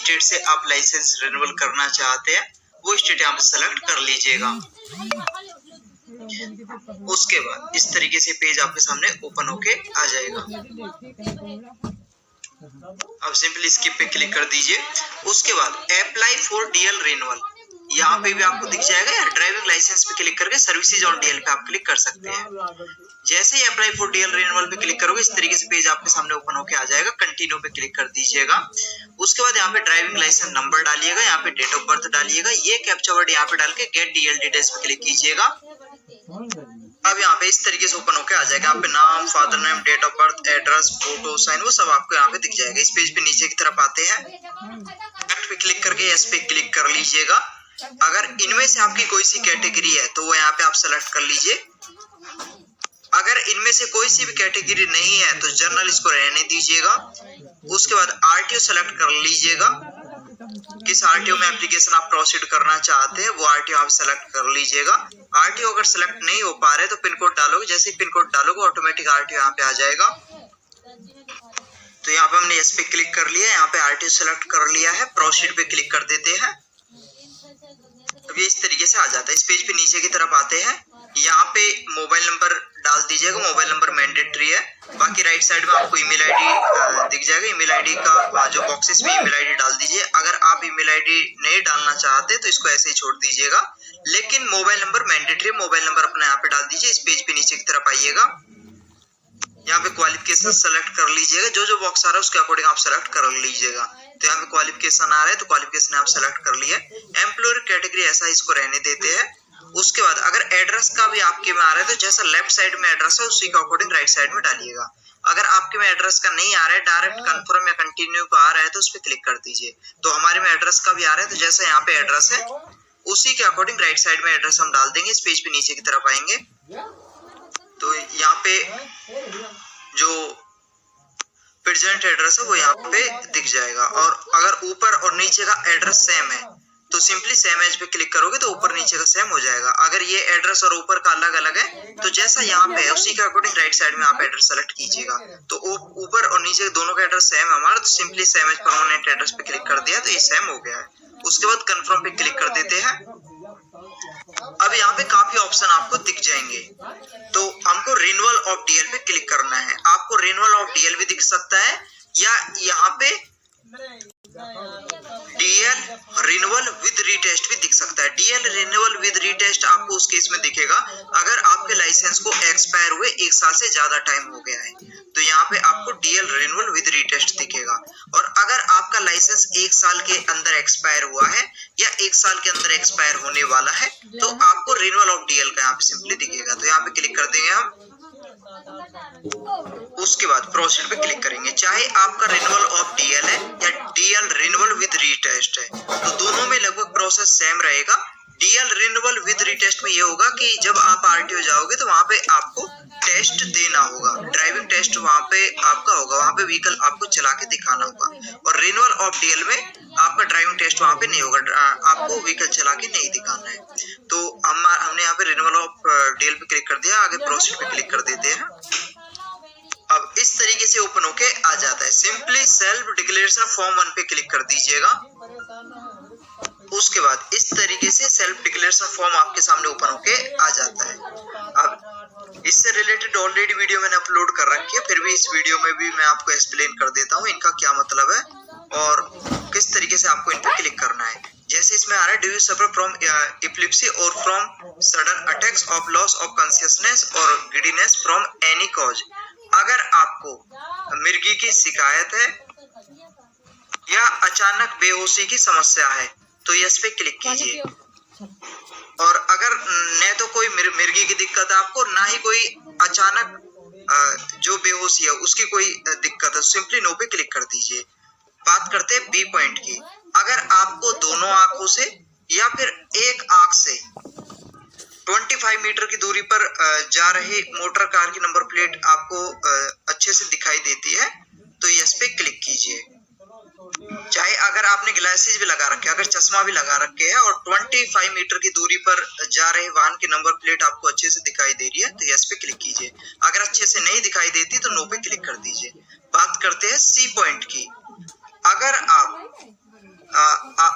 State से आप licence renewal करना चाहते हैं वो स्टेट यहाँ पे सेलेक्ट कर लीजिएगा। उसके बाद इस तरीके से पेज आपके सामने ओपन होके आ जाएगा। अब सिंपली स्किप पे क्लिक कर दीजिए। उसके बाद अप्लाई फॉर डीएल रिन्यूअल यहाँ पे भी आपको दिख जाएगा, या ड्राइविंग लाइसेंस पे क्लिक करके सर्विसेज ऑन डीएल पे आप क्लिक कर सकते हैं। जैसे ही अप्लाई फॉर डीएल रिन्यूअल पे क्लिक करोगे इस तरीके से पेज आपके सामने ओपन होके आ जाएगा। कंटिन्यू पे क्लिक कर दीजिएगा। उसके बाद यहाँ पे ड्राइविंग लाइसेंस नंबर डालिएगा, यहाँ पे डेट ऑफ बर्थ डालिएगा, ये कैप्चा वर्ड यहाँ पे डाल के गेट डीएल डिटेल्स पे क्लिक कीजिएगा। अब यहाँ पे इस तरीके से ओपन होके आ जाएगा। यहाँ पे नाम, father name, date of birth, address, photo, sign वो सब आपको यहाँ पे दिख जाएगा। इस पेज पे नीचे की तरफ आते हैं, पे क्लिक करके यस पे क्लिक कर लीजिएगा। अगर इनमें से आपकी कोई सी कैटेगरी है तो वो यहाँ पे आप सेलेक्ट कर लीजिए। अगर इनमें से कोई सी भी कैटेगरी नहीं है तो जर्नल इसको रहने दीजिएगा। उसके बाद आरटीओ सेलेक्ट कर लीजिएगा, किस आरटीओ में एप्लीकेशन आप प्रोसीड करना चाहते हैं वो आरटीओ आप सेलेक्ट कर लीजिएगा। आरटीओ अगर सेलेक्ट नहीं हो पा रहे तो पिन कोड डालोगे, जैसे ही पिन कोड डालोगे ऑटोमेटिक आरटीओ यहाँ पे आ जाएगा। तो यहाँ पे हमने इस पे क्लिक कर लिया, यहाँ पे आरटीओ सेलेक्ट कर लिया है, प्रोसीड पे क्लिक कर देते हैं। अब ये इस तरीके से आ जाता है। इस पेज पे नीचे की तरफ आते हैं, यहाँ पे मोबाइल नंबर डाल दीजिएगा, मोबाइल नंबर मैंडेटरी है। बाकी राइट साइड में आपको ईमेल आईडी दिख जाएगा, ईमेल आईडी का जो बॉक्सेस में ईमेल आईडी डाल दीजिए। अगर आप ईमेल आईडी नहीं डालना चाहते तो इसको ऐसे ही छोड़ दीजिएगा, लेकिन mobile number mandatory, mobile number अपना यहाँ पे डाल दीजिए। इस पेज पे नीचे की तरफ आइएगा, यहाँ पे क्वालिफिकेशन सेलेक्ट कर लीजिएगा, जो जो बॉक्स आ रहा है उसके अकॉर्डिंग आप सेलेक्ट कर लीजिएगा। तो यहाँ पे क्वालिफिकेशन आ रहा है तो क्वालिफिकेशन आप सेलेक्ट कर लिए। एम्प्लॉयर कैटेगरी ऐसा इसको रहने देते हैं। उसके बाद अगर एड्रेस का भी आपके में आ रहा है तो जैसा लेफ्ट साइड में एड्रेस है उसी के अकॉर्डिंग राइट साइड में डालिएगा। अगर आपके में एड्रेस का नहीं आ रहा है, डायरेक्ट कंफर्म या कंटिन्यू का आ रहा है तो उस पर क्लिक कर दीजिए। तो हमारे में एड्रेस का भी आ रहा है तो जैसा यहाँ पे एड्रेस है उसी के अकॉर्डिंग राइट साइड में एड्रेस हम डाल देंगे। इस पेज पे नीचे की तरफ आएंगे तो यहाँ पे जो प्रेजेंट एड्रेस है वो यहाँ पे दिख जाएगा। और अगर ऊपर और नीचे का एड्रेस सेम है तो सिंपली सेम एज पे क्लिक करोगे तो ऊपर नीचे का सेम हो जाएगा। अगर ये एड्रेस और ऊपर का अलग अलग है तो जैसा यहाँ पे है उसी के अकॉर्डिंग राइट साइड में आप एड्रेस सेलेक्ट कीजिएगा। तो ऊपर और नीचे दोनों का एड्रेस सेम है हमारा, तो simply same as permanent address पे क्लिक कर दिया तो ये सेम हो गया है। उसके बाद कंफर्म पे क्लिक कर देते हैं। अब यहाँ पे काफी ऑप्शन आपको दिख जाएंगे, तो हमको रिन्यूअल ऑफ डीएल पे क्लिक करना है। आपको रिन्यूअल ऑफ डीएल भी दिख सकता है या यहाँ पे डीएल रिन्यूअल विद रीटेस्ट भी दिख सकता है। डीएल रिन्यूअल विद रीटेस्ट आपको उस केस में दिखेगा अगर आपके लाइसेंस को एक्सपायर हुए 1 साल से ज्यादा टाइम हो गया है, तो यहाँ पे आपको डीएल रिन्यूअल विद रीटेस्ट दिखेगा। और अगर आपका लाइसेंस 1 साल के अंदर एक्सपायर हुआ है या 1 साल के अंदर एक्सपायर होने वाला है तो आपको रिन्यूअल ऑफ डीएल का यहाँ पे सिंपली दिखेगा। तो यहाँ पे क्लिक कर देंगे हम। उसके बाद प्रोसीड पे क्लिक करेंगे। चाहे आपका रिन्यूअल ऑफ डीएल है या डीएल रिन्यूअल विद रीटेस्ट है तो दोनों में लगभग प्रोसेस सेम रहेगा। डीएल रिन्यूअल विद रीटेस्ट में ये होगा कि जब आप आरटीओ जाओगे तो वहां पे आपको टेस्ट देना होगा, ड्राइविंग टेस्ट वहां पे आपका होगा, वहां पे व्हीकल आपको चला के दिखाना होगा। और रिन्यूअल ऑफ डीएल में आपका ड्राइविंग टेस्ट वहां पे नहीं होगा, आपको व्हीकल चला के नहीं दिखाना है। तो हमने यहाँ पे रिन्यूअल ऑफ डीएल पे क्लिक कर दिया, आगे प्रोसीड पे क्लिक कर देते हैं। अब इस तरीके से ओपन होके आ जाता है। सिंपली सेल्फ डिक्लेरेशन फॉर्म 1 पे क्लिक कर दीजिएगा। उसके बाद इस तरीके से सेल्फ डिक्लेरेशन फॉर्म आपके सामने ओपन होके आ जाता है। अब इससे रिलेटेड ऑलरेडी वीडियो मैंने अपलोड कर रखी है, फिर भी इस वीडियो में भी मैं आपको एक्सप्लेन कर देता हूँ इनका क्या मतलब है और किस तरीके से आपको इन पे क्लिक करना है। जैसे इसमें आ रहा है, do you suffer from epilepsy or from sudden attacks of loss of consciousness or giddiness from any cause. अगर आपको मिर्गी की शिकायत है या अचानक बेहोशी की समस्या है तो यस पे क्लिक कीजिए। और अगर न तो कोई मिर्गी की दिक्कत है आपको, ना ही कोई अचानक जो बेहोशी है उसकी कोई दिक्कत है, सिंपली नो पे क्लिक कर दीजिए। बात करते हैं बी पॉइंट की। अगर आपको दोनों आंखों से या फिर एक आंख से 25 मीटर की दूरी पर जा रही मोटर कार की नंबर प्लेट आपको अच्छे से दिखाई देती है तो यस पे क्लिक कीजिए। चाहे अगर आपने ग्लासेस भी लगा रखे, अगर चश्मा भी लगा रखे हैं और 25 मीटर की दूरी पर जा रहे वाहन की नंबर प्लेट आपको अच्छे से दिखाई दे रही है तो यस पे क्लिक कीजिए। अगर अच्छे से नहीं दिखाई देती तो नो पे क्लिक कर दीजिए। बात करते हैं सी पॉइंट की। अगर आप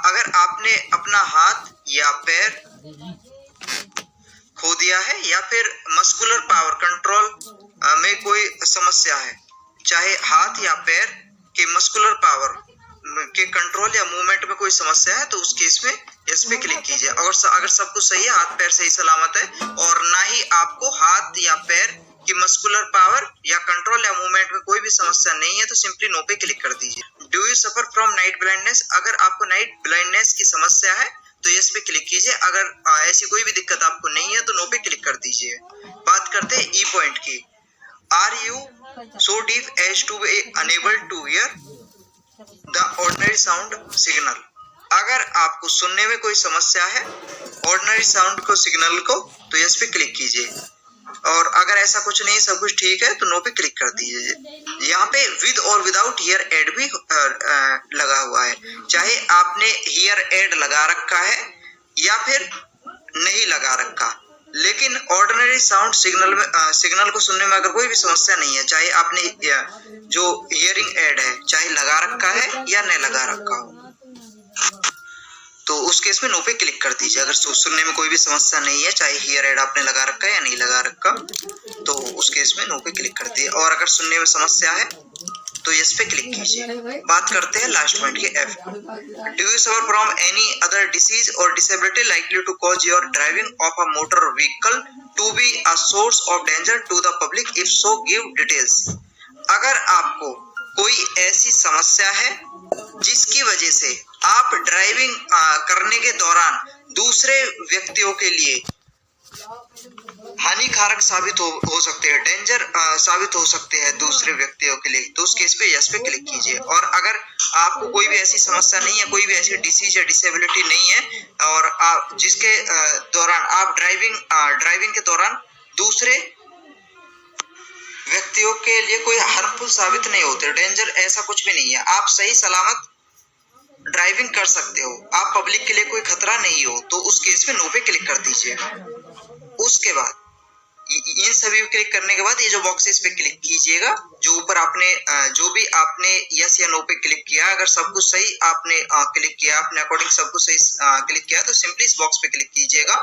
अगर आपने अपना हाथ या पैर खो दिया है या फिर मस्कुलर पावर कंट्रोल में कोई समस्या है, चाहे हाथ या पैर के मस्कुलर पावर के कंट्रोल या मूवमेंट में कोई समस्या है, तो उस केस में यस पे क्लिक कीजिए। अगर सब कुछ सही है, हाथ पैर सही सलामत है और ना ही आपको हाथ या पैर की मस्कुलर पावर या कंट्रोल या मूवमेंट में कोई भी समस्या नहीं है, तो सिंपली नो पे क्लिक कर दीजिए। Do you suffer from night blindness? अगर आपको नाइट ब्लाइंडनेस की समस्या है तो यस पे क्लिक कीजिए। अगर ऐसी कोई भी दिक्कत आपको नहीं है तो नो पे क्लिक कर दीजिए। बात करते हैं ई पॉइंट की। Are you so deaf as to be unable to hear the ordinary sound signal? अगर आपको सुनने में कोई समस्या है ऑर्डिनरी साउंड को सिग्नल को, तो यस पे क्लिक कीजिए। और अगर ऐसा कुछ नहीं, सब कुछ ठीक है, तो नो पे क्लिक कर दीजिए। यहाँ पे विद और विदाउट हियर एड भी लगा हुआ है, चाहे आपने हियर एड लगा रखा है या फिर नहीं लगा रखा, लेकिन ऑर्डिनरी साउंड सिग्नल को सुनने में अगर कोई भी समस्या नहीं है, चाहे आपने जो हियरिंग एड है चाहे लगा रखा है या नहीं लगा रखा हो, तो उस केस में नो पे क्लिक कर दीजिए। अगर सुनने में कोई भी समस्या नहीं है, चाहे हियर एड आपने लगा रखा है या नहीं लगा रखा, तो उस केस में नो पे क्लिक कर दीजिए। और अगर सुनने में समस्या है तो यस पे क्लिक कीजिए। बात करते हैं लास्ट पॉइंट के F. Do you suffer from any other disease or disability likely to cause your driving of a motor vehicle to be a source of danger to the public? If so give details. अगर आपको कोई ऐसी समस्या है जिसकी वजह से आप ड्राइविंग करने के दौरान दूसरे व्यक्तियों के लिए हानिकारक साबित हो सकते हैं, डेंजर साबित हो सकते हैं दूसरे व्यक्तियों के लिए, तो उस केस पे यस पे क्लिक कीजिए। और अगर आपको कोई भी ऐसी समस्या नहीं है, कोई भी ऐसी डिसीज या डिसेबिलिटी नहीं है और जिसके दौरान आप ड्राइविंग के दौरान दूसरे व्यक्तियों के लिए कोई हार्मफुल साबित नहीं होते, डेंजर ऐसा कुछ भी नहीं है, आप सही सलामत ड्राइविंग कर सकते हो, आप पब्लिक के लिए कोई खतरा नहीं हो, तो उस केस में नो पे क्लिक कर दीजिएगा। उसके बाद इन सभी पे क्लिक करने के बाद ये जो बॉक्सेस पे क्लिक कीजिएगा, जो ऊपर आपने जो भी आपने यस या नो पे क्लिक किया, अगर सब कुछ सही आपने क्लिक किया, अपने अकॉर्डिंग सब कुछ सही क्लिक किया, तो सिंपली इस बॉक्स पे क्लिक कीजिएगा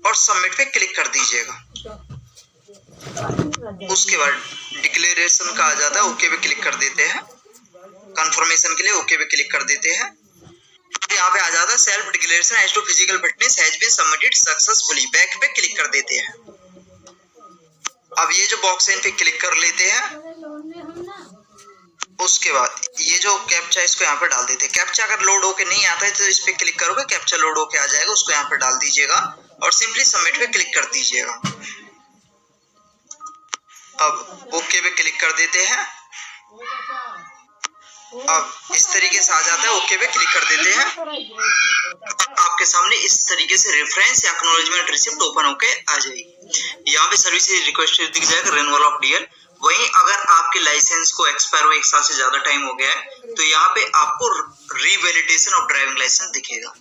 और सबमिट पे क्लिक कर दीजिएगा। उसके बाद डिक्लेरेशन का आ जाता है, ओके पे क्लिक कर देते हैं, कंफर्मेशन के लिए ओके पे क्लिक कर देते हैं। यहाँ पे आ जाता है self declaration as to physical fitness has been submitted successfully, back पे क्लिक कर देते हैं। अब ये जो बॉक्स है इन पे क्लिक कर लेते हैं। उसके बाद ये जो कैप्चा इसको यहाँ पे डाल देते हैं। कैप्चा अगर लोड होके नहीं आता है तो इस पे क्लिक करोगे, कैप्चा लोड होके आ जाएगा, उसको यहाँ पे डाल दीजिएगा और सिंपली सबमिट पे क्लिक कर दीजिएगा। अब ओके पे क्लिक कर देते हैं। अब इस तरीके से आ जाता है, ओके पे क्लिक कर देते हैं। आपके सामने इस तरीके से रेफरेंस या एक्नॉलेजमेंट रिसिप्ट ओपन होके आ जाएगी। यहाँ पे सर्विस रिक्वेस्ट दिख जाएगा रिन्यूअल ऑफ डीएल। वहीं अगर आपके लाइसेंस को एक्सपायर हुए 1 साल से ज्यादा टाइम हो गया है तो यहाँ पे आपको रीवैलिडेशन ऑफ ड्राइविंग लाइसेंस दिखेगा।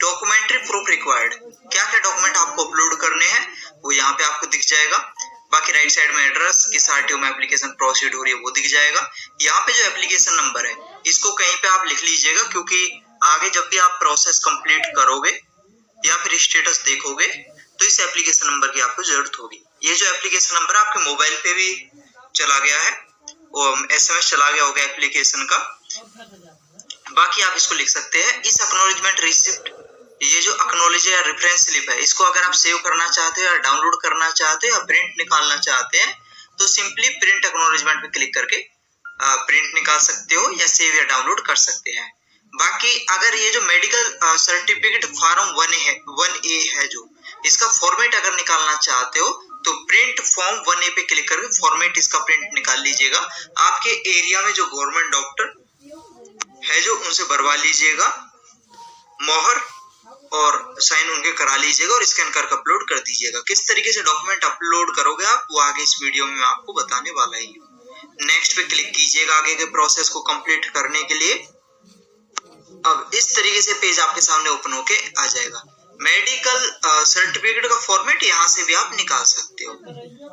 डॉक्यूमेंट्री प्रूफ रिक्वायर्ड, क्या क्या डॉक्यूमेंट आपको अपलोड करने हैं वो यहाँ पे आपको दिख जाएगा। बाकी राइट साइड में एड्रेस, किस आरटीओ में एप्लीकेशन प्रोसीड हो रही है वो दिख जाएगा। यहाँ पे जो एप्लीकेशन नंबर है इसको कहीं पे आप लिख लीजिएगा, क्योंकि आगे जब भी आप प्रोसेस कंप्लीट करोगे या फिर स्टेटस देखोगे तो इस एप्लीकेशन नंबर की आपको जरूरत होगी। ये जो एप्लीकेशन नंबर है आपके मोबाइल पे भी चला गया है, SMS चला गया होगा एप्लीकेशन का। बाकी आप इसको लिख सकते हैं। इस एक्नॉलेजमेंट रिसिप्ट, ये जो एक्नॉलेज या रेफरेंस स्लिप है, इसको अगर आप सेव करना चाहते हो या डाउनलोड करना चाहते हो या प्रिंट निकालना चाहते हैं तो सिंपली प्रिंट एक्नॉलेजमेंट पे क्लिक करके प्रिंट निकाल सकते हो या सेव या डाउनलोड कर सकते हैं। बाकी अगर ये जो मेडिकल सर्टिफिकेट फॉर्म 1A है जो इसका फॉर्मेट अगर निकालना चाहते हो तो प्रिंट फॉर्म 1A पे क्लिक करके फॉर्मेट इसका प्रिंट निकाल लीजिएगा। आपके एरिया में जो गवर्नमेंट डॉक्टर है जो उनसे भरवा लीजिएगा, मोहर और साइन उनके करा लीजिएगा और स्कैन करके अपलोड कर दीजिएगा। किस तरीके से डॉक्यूमेंट अपलोड करोगे आप वो आगे इस वीडियो में मैं आपको बताने वाला ही हूँ। नेक्स्ट पे क्लिक कीजिएगा आगे के प्रोसेस को कंप्लीट करने के लिए। अब इस तरीके से पेज आपके सामने ओपन होके आ जाएगा। मेडिकल सर्टिफिकेट का फॉर्मेट यहाँ से भी आप निकाल सकते हो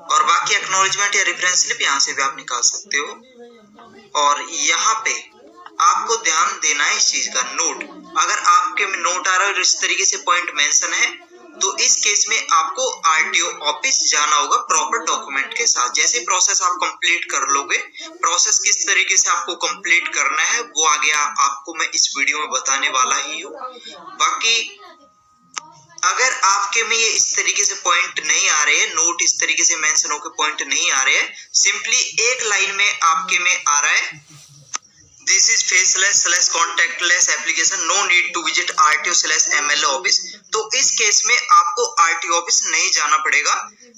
और बाकी एक्नॉलेजमेंट या रेफरेंस स्लिप यहाँ से भी आप निकाल सकते हो। और यहाँ पे आपको ध्यान देना है इस चीज का। नोट, अगर आपके में नोट आ रहा है और इस तरीके से पॉइंट मेंशन है तो इस केस में आपको आरटीओ ऑफिस जाना होगा प्रॉपर डॉक्यूमेंट के साथ। जैसे प्रोसेस आप कंप्लीट कर लोगे, प्रोसेस किस तरीके से आपको कंप्लीट करना है वो आगे आपको मैं इस वीडियो में बताने वाला ही हूँ। बाकी अगर आपके में ये इस तरीके से पॉइंट नहीं आ रहे हैं, नोट इस तरीके से मेंशन होकर पॉइंट नहीं आ रहे हैं, सिंपली एक लाइन में आपके में आ रहा है this is faceless / contactless application, no need to visit RTO/MLA office. तो इस केस में आपको RTO ऑफिस नहीं जाना पड़ेगा।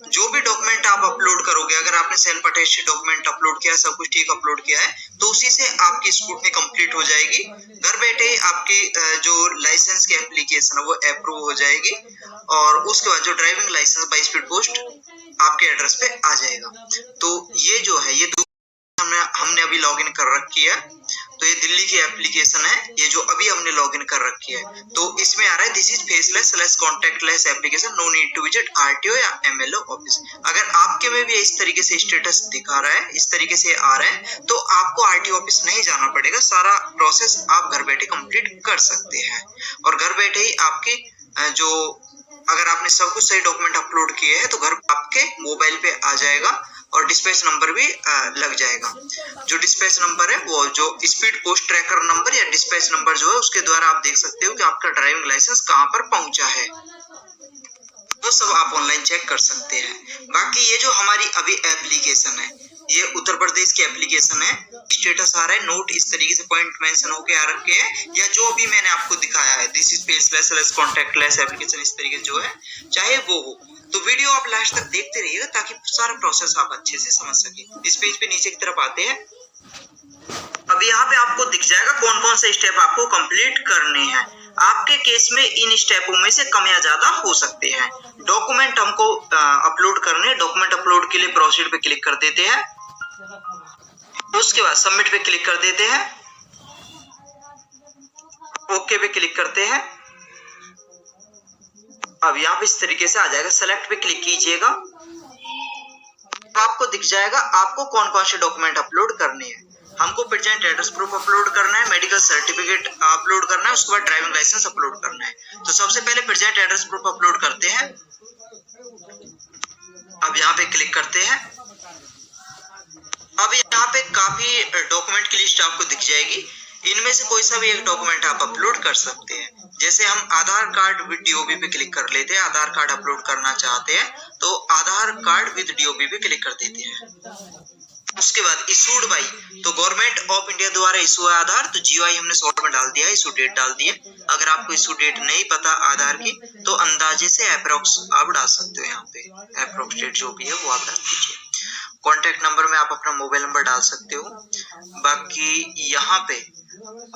जो भी डॉक्यूमेंट आप अपलोड करोगे, अगर आपने सेल्फ अटेस्टेड डॉक्यूमेंट अपलोड किया है, सब कुछ ठीक अपलोड किया है, तो उसी से आपकी स्क्रूटनी कंप्लीट हो जाएगी। घर बैठे ही आपकी जो लाइसेंस की एप्लीकेशन है वो अप्रूव हो जाएगी और उसके बाद जो driving licence by speed post आपके एड्रेस पे आ जाएगा। तो ये जो है ये हमने अभी लॉगिन कर रखी है। तो ये दिल्ली की एप्लीकेशन है, ये जो अभी हमने लॉगिन कर रखी है। तो इसमें आ रहा है this is faceless / contactless application, no need to visit RTO या MLA ऑफिस। अगर आपके में भी इस तरीके से स्टेटस दिखा रहा है, इस तरीके से आ रहा है, तो आपको RTO ऑफिस नहीं जाना पड़ेगा। सारा प्रोसेस आप घर बैठे कंप्लीट कर सकते हैं और घर बैठे ही आपकी जो अगर आपने सब कुछ सही डॉक्यूमेंट अपलोड किए हैं तो घर आपके मोबाइल पे आ जाएगा और डिस्पैच नंबर भी लग जाएगा। जो डिस्पैच नंबर है वो जो स्पीड पोस्ट ट्रैकर नंबर या डिस्पैच नंबर जो है उसके द्वारा आप देख सकते हो कि आपका ड्राइविंग लाइसेंस कहाँ पर पहुंचा है। तो सब आप ऑनलाइन चेक कर सकते हैं। बाकी ये जो हमारी अभी एप्लीकेशन है, ये उत्तर प्रदेश की एप्लीकेशन है। स्टेटस आ रहा है नोट इस तरीके से पॉइंट मेंशन होके आ रखे हैं, या जो अभी मैंने आपको दिखाया है this is faceless / contactless application, इस तरीके जो है चाहे वो हो। तो वीडियो आप लास्ट तक देखते रहिएगा ताकि सारा प्रोसेस आप अच्छे से समझ सके। इस पेज पे नीचे की तरफ आते हैं। अब यहाँ पे आपको दिख जाएगा कौन कौन से स्टेप आपको कंप्लीट करने हैं। आपके केस में इन स्टेपों में से कम या ज्यादा हो सकते हैं। डॉक्यूमेंट हमको अपलोड करने, डॉक्यूमेंट अपलोड के लिए प्रोसीड पे क्लिक कर देते हैं, उसके बाद सबमिट पे क्लिक कर देते हैं, ओके पे क्लिक करते हैं। अब यहाँ पे इस तरीके से आ जाएगा, सेलेक्ट पे क्लिक कीजिएगा, आपको दिख जाएगा आपको कौन कौन से डॉक्यूमेंट अपलोड करने हैं। हमको प्रेजेंट एड्रेस प्रूफ अपलोड करना है, मेडिकल सर्टिफिकेट अपलोड करना है, उसके बाद ड्राइविंग लाइसेंस अपलोड करना है। तो सबसे पहले प्रेजेंट एड्रेस प्रूफ अपलोड करते हैं। अब यहाँ पे क्लिक करते हैं। अब यहाँ पे काफी डॉक्यूमेंट की लिस्ट आपको दिख जाएगी, इनमें से कोई सा भी एक डॉक्यूमेंट आप अपलोड कर सकते हैं। जैसे हम आधार कार्ड विद DOB पे क्लिक कर लेते हैं, आधार कार्ड अपलोड करना चाहते हैं तो आधार कार्ड विद DOB पे क्लिक कर देते हैं। उसके बाद इशूड बाई, तो गवर्नमेंट ऑफ इंडिया द्वारा इशू है आधार, तो GOI हमने शॉर्ट में डाल दिया है, इशू डेट डाल दी है। अगर आपको इशू डेट नहीं पता आधार की तो अंदाजे से अप्रोक्स आप डाल सकते हो, यहाँ पे अप्रोक्स डेट जो भी है वो आप डाल दीजिए। कॉन्टैक्ट नंबर में आप अपना मोबाइल नंबर डाल सकते हो। बाकी यहाँ पे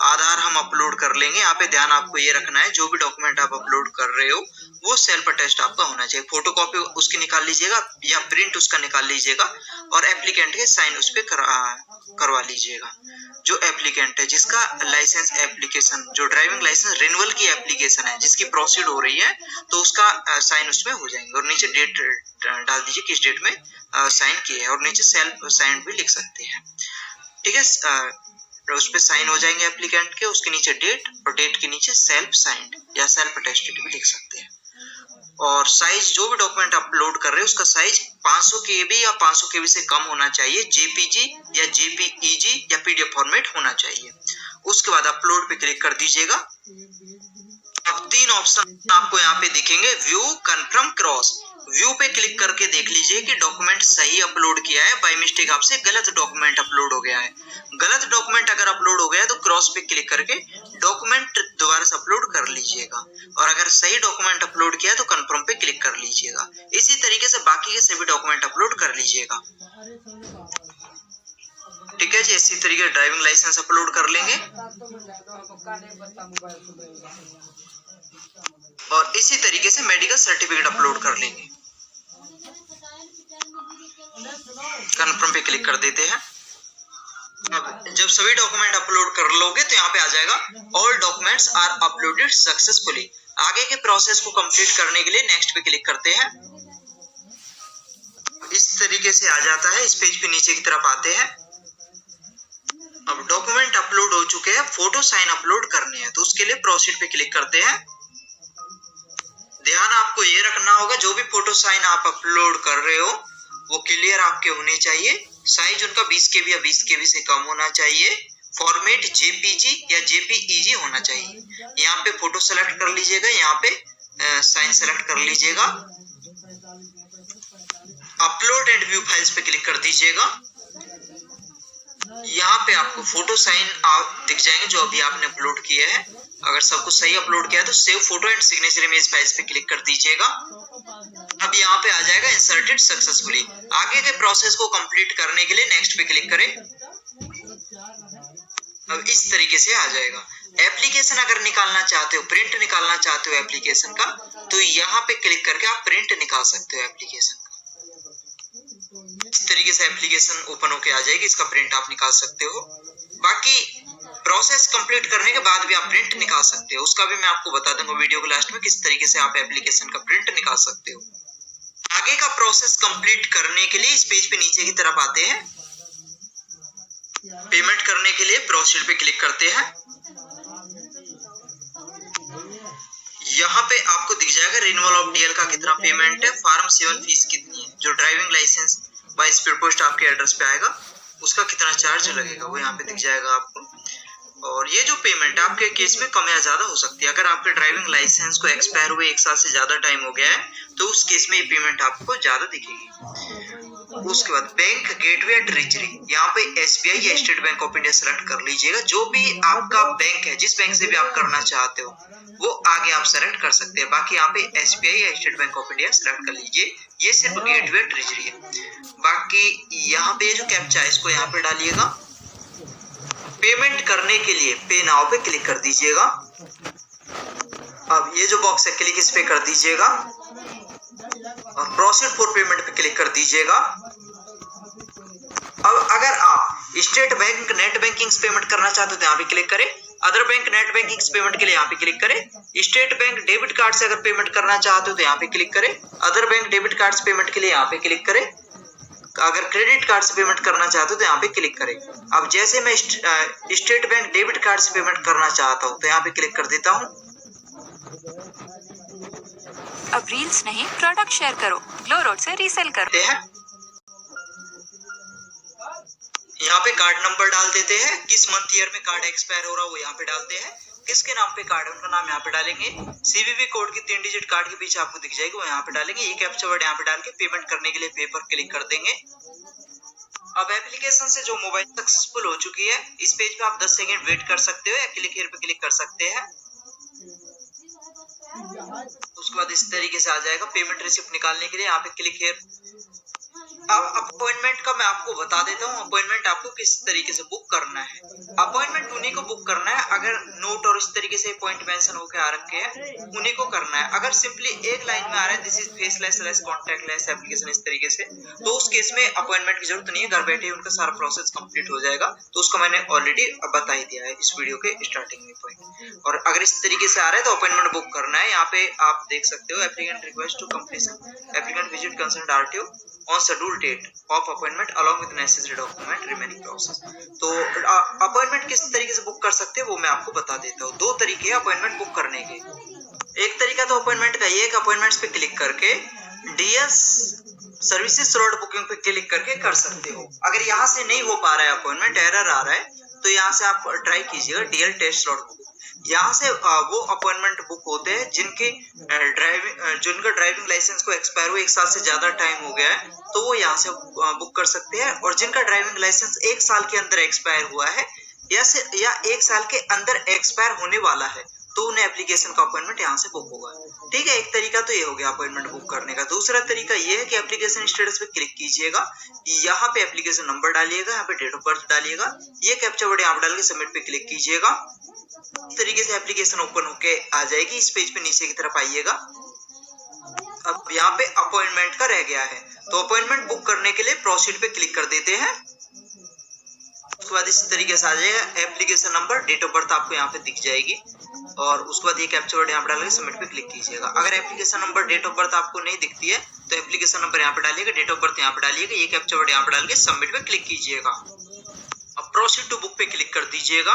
आधार हम अपलोड कर लेंगे। यहाँ पे ध्यान आपको ये रखना है जो भी डॉक्यूमेंट आप अपलोड कर रहे हो वो सेल्फ अटेस्ट आपका होना चाहिए। फोटोकॉपी उसकी निकाल लीजिएगा या प्रिंट उसका निकाल लीजिएगा और एप्लीकेंट के साइन उस पर करवा लीजिएगा। जो एप्लीकेंट है जिसका लाइसेंस एप्लीकेशन, जो ड्राइविंग लाइसेंस रिन्यूअल की एप्लीकेशन है जिसकी प्रोसीड हो रही है, तो उसका साइन उसमें हो जाएंगे और नीचे डेट डाल दीजिए किस डेट में साइन किए है और नीचे सेल्फ साइन भी लिख सकते हैं। ठीक है, उस पे साइन हो जाएंगे एप्लीकेंट के, उसके नीचे डेट और डेट के नीचे सेल्फ साइंड या सेल्फ अटेस्टेड भी लिख सकते हैं। और साइज जो भी डॉक्यूमेंट अपलोड कर रहे हैं उसका साइज 500 KB या 500 KB से कम होना चाहिए, JPG या JPEG या PDF फॉर्मेट होना चाहिए। उसके बाद अपलोड पे क्लिक कर दीजिएगा। अब 3 ऑप्शन आपको यहाँ पे दिखेंगे, व्यू, कन्फर्म, क्रॉस। व्यू पे क्लिक करके देख लीजिए कि डॉक्यूमेंट सही अपलोड किया है, बाय मिस्टेक आपसे गलत डॉक्यूमेंट अपलोड हो गया है। गलत डॉक्यूमेंट अगर अपलोड हो गया है तो क्रॉस पे क्लिक करके डॉक्यूमेंट दोबारा से अपलोड कर लीजिएगा और अगर सही डॉक्यूमेंट अपलोड किया है तो कंफर्म पे क्लिक कर लीजिएगा। इसी तरीके से बाकी के सभी डॉक्यूमेंट अपलोड कर लीजिएगा। ठीक है जी, इसी तरीके ड्राइविंग लाइसेंस अपलोड कर लेंगे और इसी तरीके से मेडिकल सर्टिफिकेट अपलोड कर लेंगे। कंफर्म पे क्लिक कर देते हैं। अब जब सभी डॉक्यूमेंट अपलोड कर लोगे तो यहाँ पे आ जाएगा all documents are uploaded successfully. आगे के प्रोसेस को कंप्लीट करने के लिए नेक्स्ट पे क्लिक करते हैं। इस तरीके से आ जाता है। इस पेज पे नीचे की तरफ आते हैं। अब डॉक्यूमेंट अपलोड हो चुके हैं, फोटो साइन अपलोड करने हैं, तो उसके लिए प्रोसीड पे क्लिक करते हैं। ध्यान आपको ये रखना होगा, जो भी फोटो साइन आप अपलोड कर रहे हो वो क्लियर आपके होने चाहिए। साइज उनका 20 KB या 20 KB से कम होना चाहिए। फॉर्मेट JPG या JPEG होना चाहिए। यहाँ पे फोटो सेलेक्ट कर लीजिएगा, यहाँ पे साइन सेलेक्ट कर लीजिएगा, अपलोड एंड व्यू फाइल्स पे क्लिक कर दीजिएगा। यहाँ पे आपको फोटो साइन आप दिख जाएंगे जो अभी आपने अपलोड किए हैं। अगर सब कुछ सही अपलोड किया है तो save photo and signature image files पे क्लिक कर दीजिएगा। अब यहाँ पे आ जाएगा इंसर्टेड सक्सेसफुली। आगे के प्रोसेस को कंप्लीट करने के लिए नेक्स्ट पे क्लिक करें। अब इस तरीके से आ जाएगा। एप्लीकेशन अगर निकालना चाहते हो, प्रिंट निकालना चाहते हो एप्लीकेशन का, तो यहाँ पे क्लिक करके आप प्रिंट निकाल सकते हो एप्लीकेशन का। इस तरीके से एप्लीकेशन ओपन होके आ जाएगी, इसका प्रिंट आप निकाल सकते हो। बाकी प्रोसेस कंप्लीट करने के बाद भी आप प्रिंट निकाल सकते हो, उसका भी मैं आपको बता दूंगा वीडियो के लास्ट में किस तरीके से आप एप्लीकेशन का प्रिंट निकाल सकते हो। आगे का प्रोसेस कंप्लीट करने के लिए इस पेज पे नीचे की तरफ आते हैं। पेमेंट करने के लिए प्रोसीड पे क्लिक करते हैं। यहाँ पे आपको दिख जाएगा रिन्यूअल ऑफ DL का कितना पेमेंट है, फॉर्म 7 फीस कितनी है, जो driving licence by speed post आपके एड्रेस पे आएगा उसका कितना चार्ज लगेगा वो यहाँ पे दिख जाएगा आपको। और ये जो पेमेंट है आपके केस में कम या ज्यादा हो सकती है। अगर आपके ड्राइविंग लाइसेंस को एक्सपायर हुए 1 साल से ज्यादा टाइम हो गया है तो उस केस में ये पेमेंट आपको ज्यादा दिखेगी। उसके बाद बैंक गेटवे ट्रेजरी, यहाँ पे SBI या state bank of India select कर लीजिएगा। जो भी आपका बैंक है, जिस बैंक से भी आप करना चाहते हो वो आगे आप सेलेक्ट कर सकते हैं। बाकी यहाँ पे SBI या state bank of India select कर लीजिए, ये सिर्फ गेटवे ट्रेजरी है। बाकी यहाँ पे जो कैप्चा है इसको यहाँ पे डालिएगा। पेमेंट करने के लिए पे नाउ पे क्लिक कर दीजिएगा। अब ये जो बॉक्स है क्लिक इस पे कर दीजिएगा और प्रोसीड फॉर पेमेंट पे क्लिक कर दीजिएगा। अब अगर आप स्टेट बैंक नेट बैंकिंग से पेमेंट करना चाहते हो तो यहाँ पे क्लिक करें। अदर बैंक नेट बैंकिंग से पेमेंट के लिए यहाँ पे क्लिक करें। स्टेट बैंक डेबिट कार्ड से अगर पेमेंट करना चाहते हो तो यहाँ पे क्लिक करें। अदर बैंक डेबिट कार्ड से पेमेंट के लिए यहाँ पे क्लिक करें। अगर क्रेडिट कार्ड से पेमेंट करना चाहते हो तो यहाँ पे क्लिक करें। अब जैसे मैं स्टेट बैंक डेबिट कार्ड से पेमेंट करना चाहता हूँ तो यहाँ पे क्लिक कर देता हूँ। अब रील्स नहीं प्रोडक्ट शेयर करो, ग्लो रोड से रीसेल करो। यहाँ पे कार्ड नंबर डाल देते हैं, किस मंथ ईयर में कार्ड एक्सपायर हो रहा है वो यहाँ पे डालते हैं। किसके नाम पे कार्ड है उनका नाम यहाँ पे डालेंगे। CVV कोड की 3 डिजिट कार्ड के पीछे आपको दिख जाएगी वो यहाँ पे डालेंगे। ये कैप्चा वर्ड यहाँ पे डाल के पेमेंट करने के लिए पे पर क्लिक कर देंगे। अब एप्लीकेशन से जो मोबाइल सक्सेसफुल हो चुकी है, इस पेज पे आप 10 सेकंड वेट कर सकते हो या क्लिक हियर पे क्लिक कर सकते हैं। उसके बाद इस तरीके से आ जाएगा पेमेंट रिसिप्ट निकालने के लिए यहाँ पे क्लिक हियर। अब अपॉइंटमेंट का मैं आपको बता देता हूँ, अपॉइंटमेंट आपको किस तरीके से बुक करना है। अपॉइंटमेंट उन्हीं को बुक करना है अगर नोट और इस तरीके से पॉइंट मेंशन होकर आ रखे हैं, उन्हीं को करना है। अगर सिंपली एक लाइन में आ रहा है this is faceless contactless application इस तरीके से, तो उस केस में अपॉइंटमेंट की जरूरत नहीं है, घर बैठे उनका सारा प्रोसेस कंप्लीट हो जाएगा। तो उसको मैंने ऑलरेडी बता ही दिया है इस वीडियो के स्टार्टिंग में पॉइंट। और अगर इस तरीके से आ रहा है तो अपॉइंटमेंट बुक करना है। यहाँ पे आप देख सकते हो applicant request to completion, applicant visit concern RTO on scheduled date of appointment along with necessary document remaining process। तो अपॉइंटमेंट किस तरीके से बुक कर सकते हैं वो मैं आपको बता देता हूँ। 2 तरीके हैं अपॉइंटमेंट बुक करने के। एक तरीका तो अपॉइंटमेंट का ये है कि अपॉइंटमेंट्स पे क्लिक करके DS सर्विसेज स्लॉट बुकिंग पे क्लिक करके कर सकते हो। अगर यहाँ से नहीं हो पा रहा है अपॉइंटमेंट, एरर आ रहा है, तो यहाँ से आप ट्राई कीजिएगा DL टेस्ट स्लॉट बुकिंग। यहाँ से वो अपॉइंटमेंट बुक होते हैं जिनका ड्राइविंग लाइसेंस को एक्सपायर हुए 1 साल से ज्यादा टाइम हो गया है, तो वो यहाँ से बुक कर सकते हैं। और जिनका ड्राइविंग लाइसेंस 1 साल के अंदर एक्सपायर हुआ है या 1 साल के अंदर एक्सपायर होने वाला है, तो उन्हें एप्लीकेशन का अपॉइंटमेंट यहाँ से बुक होगा। ठीक है, एक तरीका तो ये हो गया अपॉइंटमेंट बुक करने का। दूसरा तरीका ये है कि एप्लीकेशन स्टेटस पे क्लिक कीजिएगा, यहाँ पे एप्लीकेशन नंबर डालिएगा, यहाँ पे डेट ऑफ बर्थ डालिएगा, ये कैप्चा वर्ड यहाँ पे डाल के सबमिट पे क्लिक कीजिएगा। इस तरीके से एप्लीकेशन ओपन होके आ जाएगी। इस पेज पे नीचे की तरफ आइएगा। अब यहाँ पे अपॉइंटमेंट का रह गया है, तो अपॉइंटमेंट बुक करने के लिए प्रोसीड पे क्लिक कर देते हैं। उसके बाद इस तरीके से आ जाएगा application number, date of birth आपको यहाँ पे दिख जाएगी और उसके बाद ये कैप्चा वर्ड यहाँ पे डाल के सबमिट पे क्लिक कीजिएगा। अगर application number date of birth आपको नहीं दिखती है तो एप्लीकेशन नंबर यहाँ पे डालिएगा, डेट ऑफ बर्थ यहाँ पे डालिएगा, ये कैप्चा वर्ड यहाँ पे डाल के सबमिट पे क्लिक कीजिएगा। अब प्रोसीड टू बुक पे क्लिक कर दीजिएगा।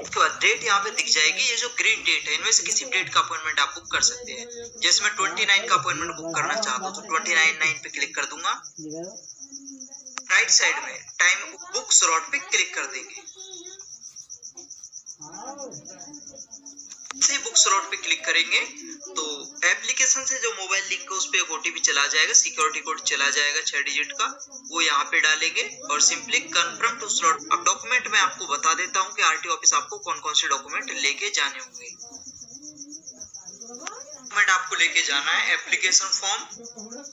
उसके बाद डेट यहाँ पे दिख जाएगी, ये जो ग्रीन डेट है इनमें से किसी डेट का अपॉइंटमेंट आप बुक कर सकते हैं। जैसे मैं 29 का अपॉइंटमेंट बुक करना चाहता हूँ तो 29/9 पे क्लिक कर दूंगा। राइट साइड में टाइम बुक स्लॉट पे क्लिक कर देंगे। से बुक स्लॉट पे क्लिक करेंगे तो एप्लीकेशन से जो मोबाइल लिंक है उस पे एक ओटीपी चला जाएगा, सिक्योरिटी कोड चला जाएगा 6 डिजिट का, वो यहाँ पे डालेंगे और सिंपली कंफर्म टू स्लॉट। अब डॉक्यूमेंट में आपको बता देता हूँ कि आरटीओ ऑफिस आपको कौन कौन से डॉक्यूमेंट लेके जाने होंगे। डॉक्यूमेंट आपको लेके जाना है एप्लीकेशन फॉर्म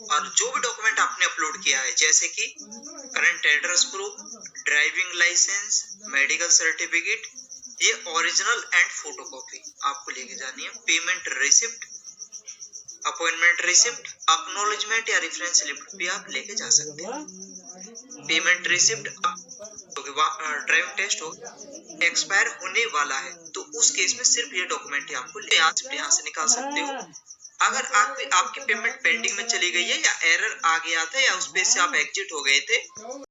और जो भी डॉक्यूमेंट आपने अपलोड किया है, जैसे कि current address proof, driving licence, medical certificate, ये ओरिजिनल एंड फोटोकॉपी आपको लेके जानी है। Payment receipt, appointment receipt, acknowledgement या रेफरेंस स्लिप भी आप लेके जा सकते हैं। पेमेंट रिसिप्ट, ड्राइविंग टेस्ट हो एक्सपायर होने वाला है तो उस केस में सिर्फ ये डॉक्यूमेंट आपको यहाँ से निकाल सकते हो। अगर आपकी पेमेंट पेंडिंग में चली गई है या एरर आ गया था या उस पेज से आप एग्जिट हो गए थे